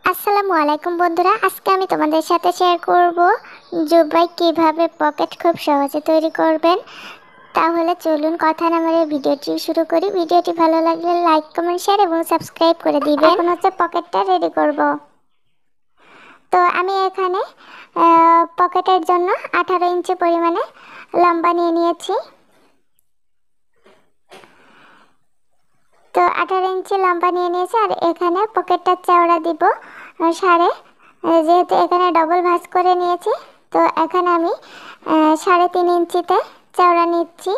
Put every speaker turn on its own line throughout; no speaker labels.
আসসালামু আলাইকুম বন্ধুরা, আজকে আমি তোমাদের সাথে শেয়ার করব জুব্বায় কিভাবে পকেট খুব সহজে তৈরি করবেন। তাহলে চলুন কথা না বাড়িয়ে ভিডিওটি শুরু করি। ভিডিওটি ভালো লাগলে লাইক, কমেন্ট, শেয়ার এবং সাবস্ক্রাইব করে দিবেন। এখন হচ্ছে পকেটটা রেডি করব। তো আমি এখানে পকেটের জন্য 18 ইঞ্চি পরিমাণে লম্বা নিয়ে নিয়েছি। তো 18 ইঞ্চি লম্বা নিয়ে নিয়েছি। আর এখানে পকেটটা চওড়া দিব সাড়ে, যেহেতু এখানে ডবল ভাঁজ করে নিয়েছি, তো এখানে আমি 3.5 ইঞ্চিতে চওড়া নিচ্ছি।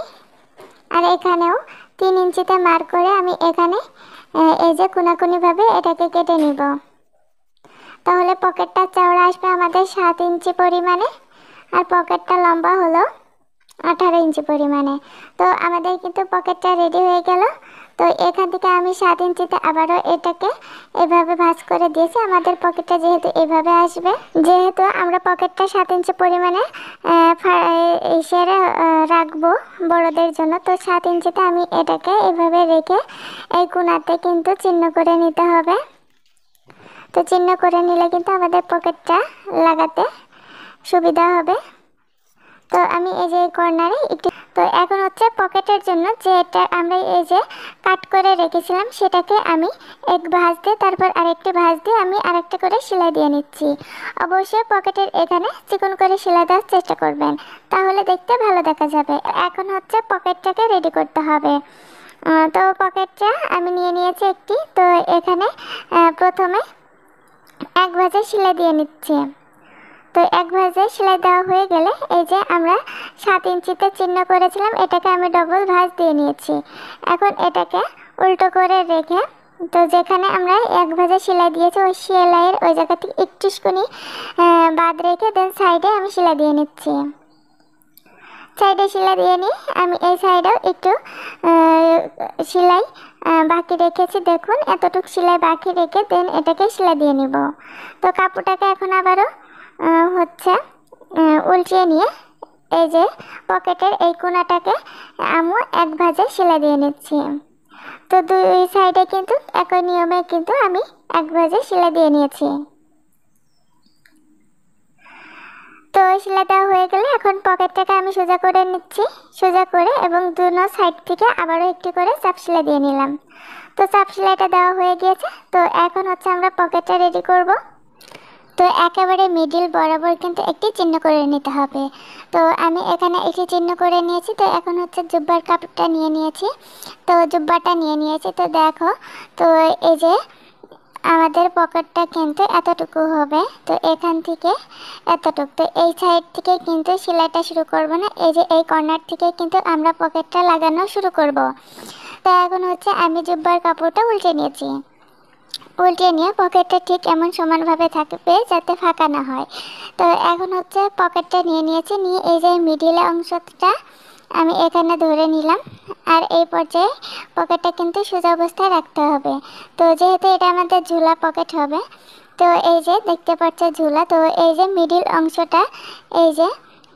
আর এখানেও 3 ইঞ্চিতে মার্ক করে আমি এখানে এই যে কোনাকুনিভাবে এটাকে কেটে নিব। তাহলে পকেটটা চওড়া আসবে আমাদের 7 ইঞ্চি পরিমাণে, আর পকেটটা লম্বা হলো 18 ইঞ্চি পরিমাণে। তো আমাদের কিন্তু পকেটটা রেডি হয়ে গেল। তো এখান থেকে আমি 7 ইঞ্চিতে আবারও এটাকে এভাবে ভাঁজ করে দিয়েছি। আমাদের পকেটটা যেহেতু এভাবে আসবে, যেহেতু আমরা পকেটটা 7 ইঞ্চি পরিমাণে সেরে রাখবো বড়দের জন্য, তো 7 ইঞ্চিতে আমি এটাকে এভাবে রেখে এই কোণাতে কিন্তু চিহ্ন করে নিতে হবে। তো চিহ্ন করে নিলে কিন্তু আমাদের পকেটটা লাগাতে সুবিধা হবে। তো আমি এই যে কর্নারে একটু, তো এখন হচ্ছে পকেটের জন্য যেটা আমরা এই যে কাট করে রেখেছিলাম সেটাকে আমি এক ভাঁজ দিয়ে তারপর আরেকটি ভাঁজ দিয়ে আমি আরেকটা করে সেলাই দিয়ে নিচ্ছি। অবশ্যই পকেটের এখানে চিকন করে সেলাই দেওয়ার চেষ্টা করবেন, তাহলে দেখতে ভালো দেখা যাবে। এখন হচ্ছে পকেটটাকে রেডি করতে হবে। তো পকেটটা আমি নিয়ে নিয়েছি একটি। তো এখানে প্রথমে এক ভাঁজে সেলাই দিয়ে নিচ্ছি। তো এক ভাঁজে সেলাই দেওয়া হয়ে গেলে এই যে আমরা 7 ইঞ্চিতে চিহ্ন করেছিলাম, এটাকে আমি ডবল ভাঁজ দিয়ে নিয়েছি। এখন এটাকে উল্টো করে রেখে, তো যেখানে আমরা এক ভাঁজে সেলাই দিয়েছি ওই সেলাইয়ের ওই জায়গা থেকে একটুখানি বাদ রেখে দেন সাইডে আমি সেলাই দিয়ে নিচ্ছি। সাইডে সেলাই দিয়ে নিই। আমি এই সাইডেও একটু সেলাই বাকি রেখেছি, দেখুন এতটুকু সেলাই বাকি রেখে দেন এটাকে সেলাই দিয়ে নিব। তো কাপড়টাকে এখন আবারও হচ্ছে উল্টিয়ে নিয়ে এই যে পকেটের এই কোণাটাকে আমি এক ভাঁজে সেলাই দিয়ে নিচ্ছি। তো দুই সাইডে কিন্তু একই নিয়মে কিন্তু আমি এক ভাঁজে সেলাই দিয়ে নিয়েছি। তো সেলাই দেওয়া হয়ে গেলে এখন পকেটটাকে আমি সোজা করে নিচ্ছি, সোজা করে এবং দুনো সাইড থেকে আবারও একটি করে চাপ সেলাই দিয়ে নিলাম। তো চাপ সেলাইটা দেওয়া হয়ে গিয়েছে। তো এখন হচ্ছে আমরা পকেটটা রেডি করব। তো একেবারে মিডিল বরাবর কিন্তু একটি চিহ্ন করে নিতে হবে। তো আমি এখানে একটি চিহ্ন করে নিয়েছি। তো এখন হচ্ছে জুব্বার কাপড়টা নিয়ে নিয়েছি। তো জুব্বাটা নিয়ে নিয়েছি। তো দেখো, তো এই যে আমাদের পকেটটা কিন্তু এতটুকু হবে। তো এখান থেকে এতটুকু, তো এই সাইড থেকে কিন্তু সেলাইটা শুরু করব না, এই যে এই কর্নার থেকে কিন্তু আমরা পকেটটা লাগানো শুরু করব। তো এখন হচ্ছে আমি জুব্বার কাপড়টা উল্টে নিয়েছি। উল্টে নিয়ে পকেটটা ঠিক এমন সমানভাবে থাকবে যাতে ফাঁকা না হয়। তো এখন হচ্ছে পকেটটা নিয়ে নিয়েছি, নিয়ে এই যে মিডিল অংশটা আমি এখানে ধরে নিলাম। আর এই পর্যায়ে পকেটটা কিন্তু সোজা অবস্থায় রাখতে হবে। তো যেহেতু এটা আমাদের ঝুলা পকেট হবে, তো এই যে দেখতে পাচ্ছে ঝুলা, তো এই যে মিডিল অংশটা এই যে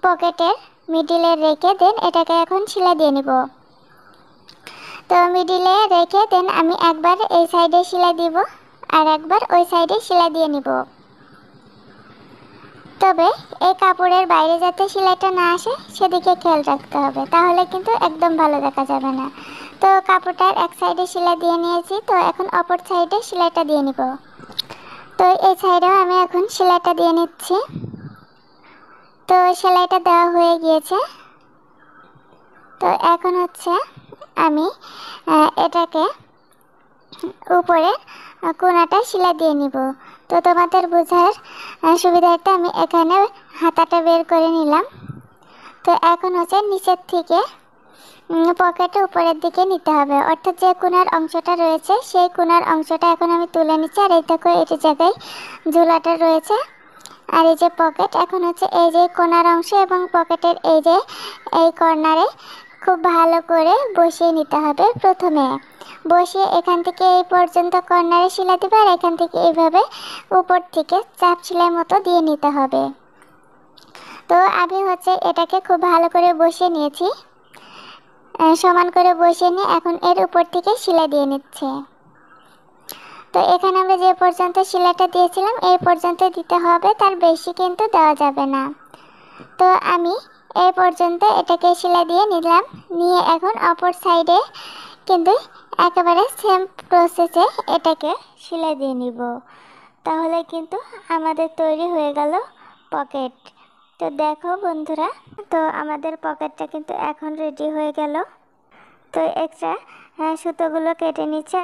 পকেটের মিডিলে রেখে দেন এটাকে এখন সেলাই দিয়ে নিব। তো মিডিলে রেখে দেন আমি একবার এই সাইডে সেলাই দিব আর একবার ওই সাইডে সেলাই দিয়ে নিব। তবে এই কাপড়ের বাইরে যাতে সেলাইটা না আসে সেদিকে খেয়াল রাখতে হবে, তাহলে কিন্তু একদম ভালো দেখা যাবে না। তো কাপড়টার এক সাইডে সেলাই দিয়ে নিয়েছি। তো এখন অপর সাইডে সেলাইটা দিয়ে নিব। তো এই সাইডেও আমি এখন সেলাইটা দিয়ে নিচ্ছি। তো সেলাইটা দেওয়া হয়ে গিয়েছে। তো এখন হচ্ছে আমি এটাকে উপরে কোণাটা সেলাই দিয়ে নিব। তো তোমাদের বোঝার সুবিধার্থে আমি এখানে হাতাটা বের করে নিলাম। তো এখন হচ্ছে নিচের থেকে পকেটে উপরের দিকে নিতে হবে, অর্থাৎ যে কোণার অংশটা রয়েছে সেই কোণার অংশটা এখন আমি তুলে নিচ্ছি। আর এই দেখো এই জায়গায় ঝুলাটা রয়েছে আর এই যে পকেট, এখন হচ্ছে এই যে কোণার অংশ এবং পকেটের এই যে এই কর্নারে খুব ভালো করে বসিয়ে নিতে হবে। প্রথমে বসিয়ে এখান থেকে এই পর্যন্ত কর্নারে সেলাই দেবে আর এখান থেকে এইভাবে উপর থেকে চাপ সেলাই মতো দিয়ে নিতে হবে। তো আমি হচ্ছে এটাকে খুব ভালো করে বসিয়ে নিয়েছি, সমান করে বসিয়ে নিয়ে এখন এর উপর থেকে সেলাই দিয়ে নিচ্ছে। তো এখানে আমরা যে পর্যন্ত সেলাইটা দিয়েছিলাম এই পর্যন্ত দিতে হবে, তার বেশি কিন্তু দেওয়া যাবে না। তো আমি এই পর্যন্ত এটাকে সেলাই দিয়ে নিলাম, নিয়ে এখন অপর সাইডে কিন্তু একেবারে সেম প্রসেসে এটাকে সেলাই দিয়ে নিব। তাহলে কিন্তু আমাদের তৈরি হয়ে গেল পকেট। তো দেখো বন্ধুরা, তো আমাদের পকেটটা কিন্তু এখন রেডি হয়ে গেল। তো এক্সট্রা সুতোগুলো কেটে নিচ্ছে।